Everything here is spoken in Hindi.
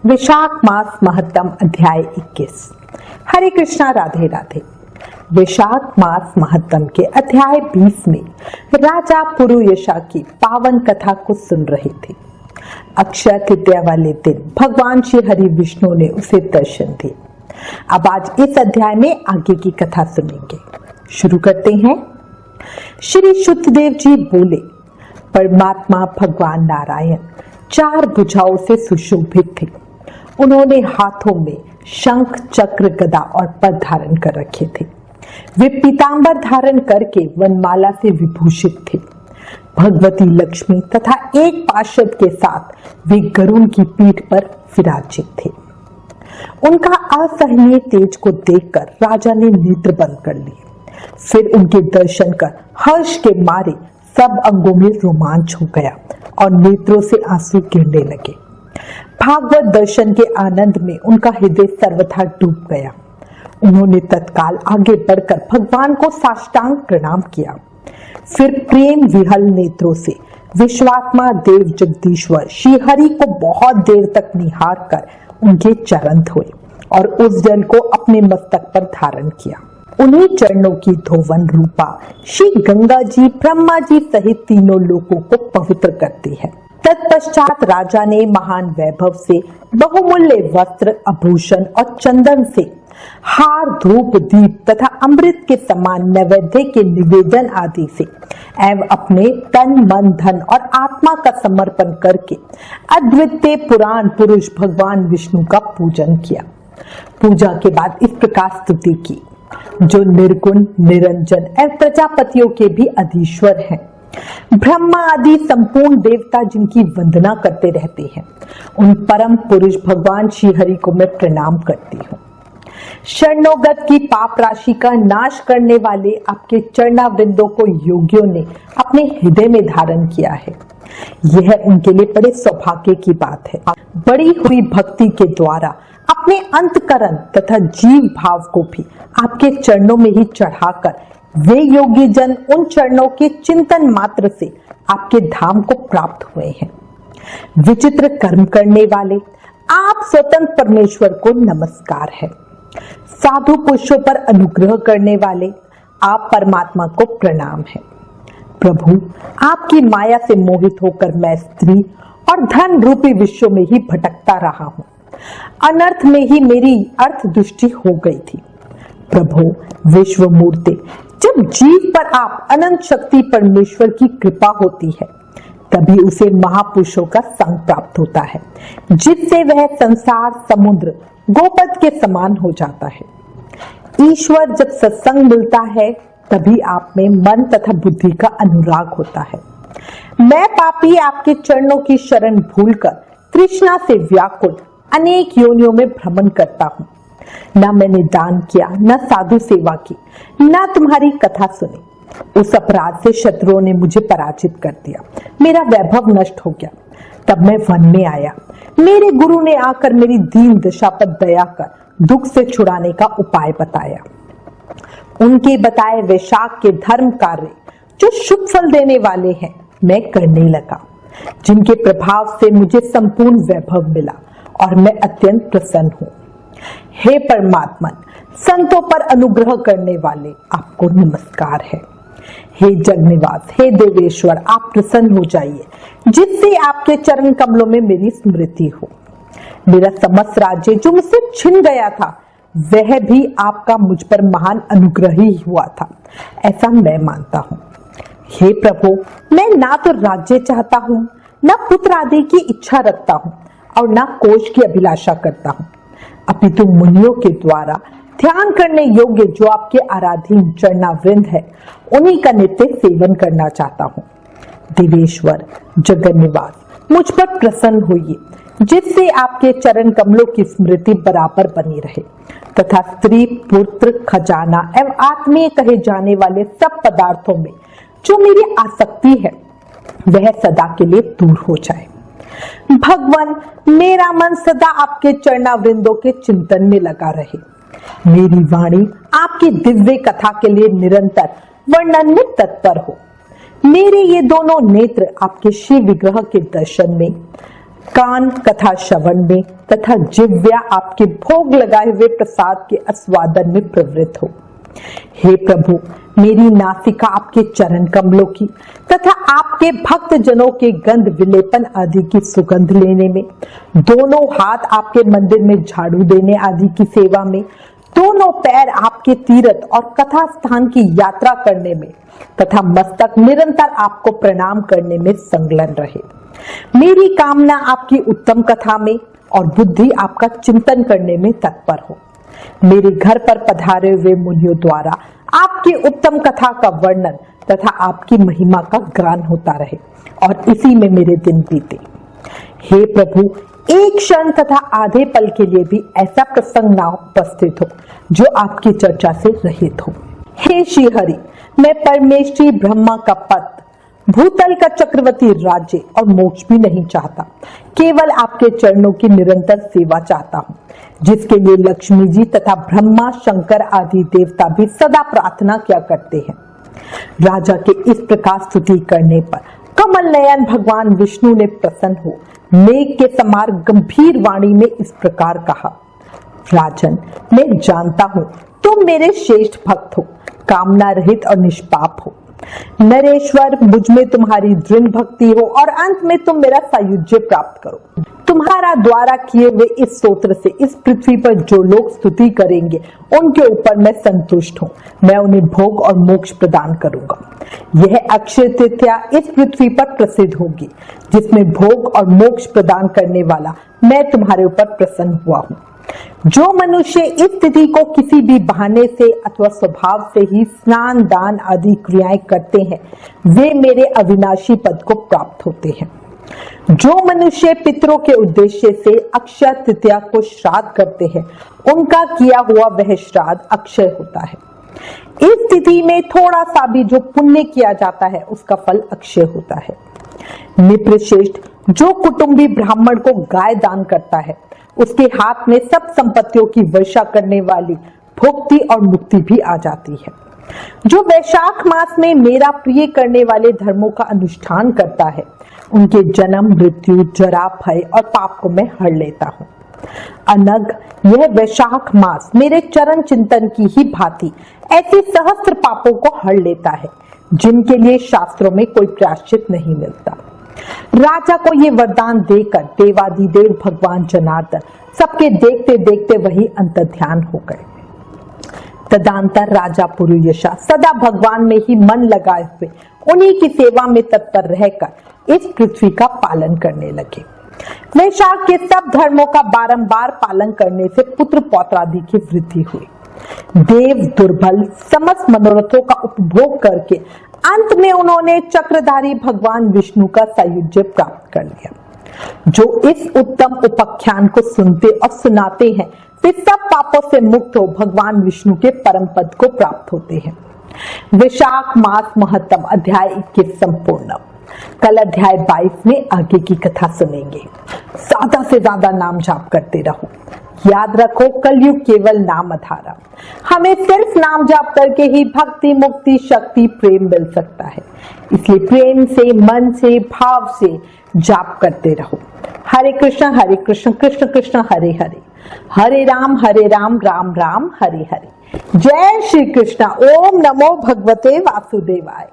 विशाख मास महत्तम अध्याय 21। हरे कृष्णा, राधे राधे। विशाख मास महत्तम के अध्याय 20 में राजा पुरुयशा की पावन कथा को सुन रहे थे। अक्षय तृतीया वाले दिन भगवान श्री हरि विष्णु ने उसे दर्शन दिए। अब आज इस अध्याय में आगे की कथा सुनेंगे। शुरू करते हैं। श्री शुद्धदेव जी बोले, परमात्मा भगवान नारायण 4 भुजाओं से सुशोभित थे। उन्होंने हाथों में शंख, चक्र, गदा और पद धारण कर रखे थे। वे पीतांबर धारण करके वनमाला से विभूषित थे। भगवती लक्ष्मी तथा एक पार्षद के साथ वे गरुड़ की पीठ पर विराजित थे। उनका असहनीय तेज को देखकर राजा ने नेत्र बंद कर लिए। फिर उनके दर्शन कर हर्ष के मारे सब अंगों में रोमांच हो गया और नेत्रों से आंसू गिरने लगे। भागवत दर्शन के आनंद में उनका हृदय सर्वथा डूब गया। उन्होंने तत्काल आगे बढ़कर भगवान को साष्टांग प्रणाम किया। फिर प्रेम विहल नेत्रों से विश्वात्मा देव जगदीश्वर श्री हरि को बहुत देर तक निहार कर उनके चरण धोए और उस जल को अपने मस्तक पर धारण किया। उन्हीं चरणों की धोवन रूपा श्री गंगा जी ब्रह्मा जी सहित तीनों लोगों को पवित्र करती है। तत्पश्चात राजा ने महान वैभव से बहुमूल्य वस्त्र, आभूषण और चंदन से हार, धूप, दीप तथा अमृत के समान नैवेद्य के निवेदन आदि से एवं अपने तन, मन, धन और आत्मा का समर्पण करके अद्वितीय पुराण पुरुष भगवान विष्णु का पूजन किया। पूजा के बाद इस प्रकार स्तुति की, जो निर्गुण, निरंजन एवं प्रजापतियों के भी अधीश्वर हैं। ब्रह्मा आदि संपूर्ण देवता जिनकी वंदना करते रहते हैं, उन परम पुरुष भगवान श्री हरि को मैं प्रणाम करती हूँ। शरणोगत की पाप राशि का नाश करने वाले आपके चरणावृंदों को योगियों ने अपने हृदय में धारण किया है। यह उनके लिए बड़े सौभाग्य की बात है। बड़ी हुई भक्ति के द्वारा अपने अंतकरण तथा जीव भाव को भी आपके चरणों में ही चढ़ाकर वे योगी जन उन चरणों के चिंतन मात्र से आपके धाम को प्राप्त हुए हैं। विचित्र कर्म करने वाले आप स्वतंत्र परमेश्वर को नमस्कार है। साधु पुरुषों पर अनुग्रह करने वाले आप परमात्मा को प्रणाम है। प्रभु, आपकी माया से मोहित होकर मैं स्त्री और धन रूपी विश्व में ही भटकता रहा हूँ। अनर्थ में ही मेरी अर्थ दृष्टि हो गई थी। प्रभु विश्व मूर्ति, जब जीव पर आप अनंत शक्ति परमेश्वर की कृपा होती है, तभी उसे महापुरुषों का संग प्राप्त होता है, जिससे वह संसार समुद्र गोपद के समान हो जाता है। ईश्वर जब सत्संग मिलता है, तभी आप में मन तथा बुद्धि का अनुराग होता है। मैं पापी आपके चरणों की शरण भूलकर तृष्णा से व्याकुल अनेक योनियों में भ्रमण करता हूँ। न मैंने दान किया, न साधु सेवा की, न तुम्हारी कथा सुनी। उस अपराध से शत्रुओं ने मुझे पराजित कर दिया। मेरा वैभव नष्ट हो गया। तब मैं वन में आया। मेरे गुरु ने आकर मेरी दीन दशा पर दया कर दुख से छुड़ाने का उपाय बताया। उनके बताए वैशाख के धर्म कार्य जो शुभ फल देने वाले हैं, मैं करने लगा, जिनके प्रभाव से मुझे संपूर्ण वैभव मिला और मैं अत्यंत प्रसन्न हूँ। हे परमात्मा, संतों पर अनुग्रह करने वाले आपको नमस्कार है। हे जगनिवास, हे देवेश्वर, आप प्रसन्न हो जाइए, जिससे आपके चरण कमलों में मेरी स्मृति हो। मेरा समस्त राज्य जो मुझसे छिन गया था, वह भी आपका मुझ पर महान अनुग्रह ही हुआ था, ऐसा मैं मानता हूँ। हे प्रभु, मैं ना तो राज्य चाहता हूँ, न पुत्र आदि की इच्छा रखता हूँ और न कोष की अभिलाषा करता हूँ, अपितु मुनियों के द्वारा ध्यान करने योग्य जो आपके आराधीन चरणावृंद है, उन्हीं का नित्य सेवन करना चाहता हूँ। देवेश्वर, जगन्निवास, मुझ पर प्रसन्न होइए, जिससे आपके चरण कमलों की स्मृति बराबर बनी रहे तथा स्त्री, पुत्र, खजाना एवं आत्मीय कहे जाने वाले सब पदार्थों में जो मेरी आसक्ति है, वह सदा के लिए दूर हो जाए। भगवान, मेरा मन सदा आपके चरणावृंदों के चिंतन में लगा रहे। मेरी वाणी आपकी दिव्य कथा के लिए निरंतर वर्णन में तत्पर हो। मेरे ये दोनों नेत्र आपके श्री विग्रह के दर्शन में कान कथा श्रवण में तथा जिह्वा आपके भोग लगाए हुए प्रसाद के आस्वादन में प्रवृत्त हो। हे प्रभु, मेरी नासिका आपके चरण कमलों की तथा आपके भक्त जनों के गंध विलेपन आदि की सुगंध लेने में, दोनों हाथ आपके मंदिर में झाड़ू देने आदि की सेवा में, दोनों पैर आपके तीर्थ और कथा स्थान की यात्रा करने में तथा मस्तक निरंतर आपको प्रणाम करने में संलग्न रहे। मेरी कामना आपकी उत्तम कथा में और बुद्धि आपका चिंतन करने में तत्पर हो। मेरे घर पर पधारे हुए मुनियों द्वारा आपकी उत्तम कथा का वर्णन तथा आपकी महिमा का गान होता रहे और इसी में मेरे दिन बीते। हे प्रभु, एक क्षण तथा आधे पल के लिए भी ऐसा प्रसंग ना उपस्थित हो जो आपकी चर्चा से रहित हो। हे श्री हरि, मैं परमेश्वरी ब्रह्मा का पद, भूतल का चक्रवर्ती राज्य और मोक्ष भी नहीं चाहता, केवल आपके चरणों की निरंतर सेवा चाहता हूँ, जिसके लिए लक्ष्मी जी तथा ब्रह्मा शंकर आदि देवता भी सदा प्रार्थना किया करते हैं। राजा के इस प्रकार स्तुति करने पर कमल नयन भगवान विष्णु ने प्रसन्न हो मेघ के समान गंभीर वाणी में इस प्रकार कहा, राजन, मैं जानता हूँ तुम मेरे श्रेष्ठ भक्त हो, कामना रहित और निष्पाप हो। नरेश्वर, मुझ में तुम्हारी दृढ़ भक्ति हो और अंत में तुम मेरा सायुज्य प्राप्त करो। तुम्हारा द्वारा किए हुए इस स्तोत्र से इस पृथ्वी पर जो लोग स्तुति करेंगे उनके ऊपर मैं संतुष्ट हूँ। मैं उन्हें भोग और मोक्ष प्रदान करूंगा। यह अक्षय तृतीया इस पृथ्वी पर प्रसिद्ध होगी, जिसमें भोग और मोक्ष प्रदान करने वाला मैं तुम्हारे ऊपर प्रसन्न हुआ हूँ। जो मनुष्य इस तिथि को किसी भी बहाने से अथवा स्वभाव से ही स्नान दान आदि क्रियाएं करते हैं, वे मेरे अविनाशी पद को प्राप्त होते हैं। जो मनुष्य पितरों के उद्देश्य से अक्षय तृतीया को श्राद्ध करते हैं, उनका किया हुआ वह श्राद्ध अक्षय होता है। इस तिथि में थोड़ा सा भी जो पुण्य किया जाता है उसका फल अक्षय होता है। निप्रश्रेष्ठ, जो कुटुंबी ब्राह्मण को गाय दान करता है, उसके हाथ में सब संपत्तियों की वर्षा करने वाली भुक्ति और मुक्ति भी आ जाती है। जो वैशाख मास में मेरा प्रिय करने वाले धर्मों का अनुष्ठान करता है, उनके जन्म, मृत्यु, जरा, भय और पाप को मैं हर लेता हूँ। अनग, यह वैशाख मास मेरे चरण चिंतन की ही भांति ऐसे सहस्त्र पापों को हर लेता है, जिनके लिए शास्त्रों में कोई प्रायश्चित नहीं मिलता। राजा को ये वरदान देकर देवाधिदेव भगवान जनार्दन सबके देखते देखते वही अंतर्ध्यान हो गए। तदंतर राजा पुरुयशा सदा भगवान में ही मन लगाए हुए उन्हीं की सेवा में तत्पर रहकर इस पृथ्वी का पालन करने लगे। वैशाख के सब धर्मों का बारंबार पालन करने से पुत्र पौत्रादि की वृद्धि हुई। देव दुर्बल समस्त मनोरथों का उपभोग करके अंत में उन्होंने चक्रधारी भगवान विष्णु का सायुज्य प्राप्त कर लिया। जो इस उत्तम उपाख्यान को सुनते और सुनाते हैं, वे सब पापों से मुक्त हो भगवान विष्णु के परम पद को प्राप्त होते हैं। वैशाख मास महत्तम अध्याय 21 संपूर्ण। कल अध्याय 22 में आगे की कथा सुनेंगे। ज्यादा से ज्यादा नाम जाप करते रहो। याद रखो, कलयुग केवल नाम आधारा। हमें सिर्फ नाम जाप करके ही भक्ति, मुक्ति, शक्ति, प्रेम मिल सकता है। इसलिए प्रेम से, मन से, भाव से जाप करते रहो। हरे कृष्ण कृष्ण कृष्ण हरे हरे, हरे राम राम राम हरे हरे। जय श्री कृष्ण। ओम नमो भगवते वासुदेवाय।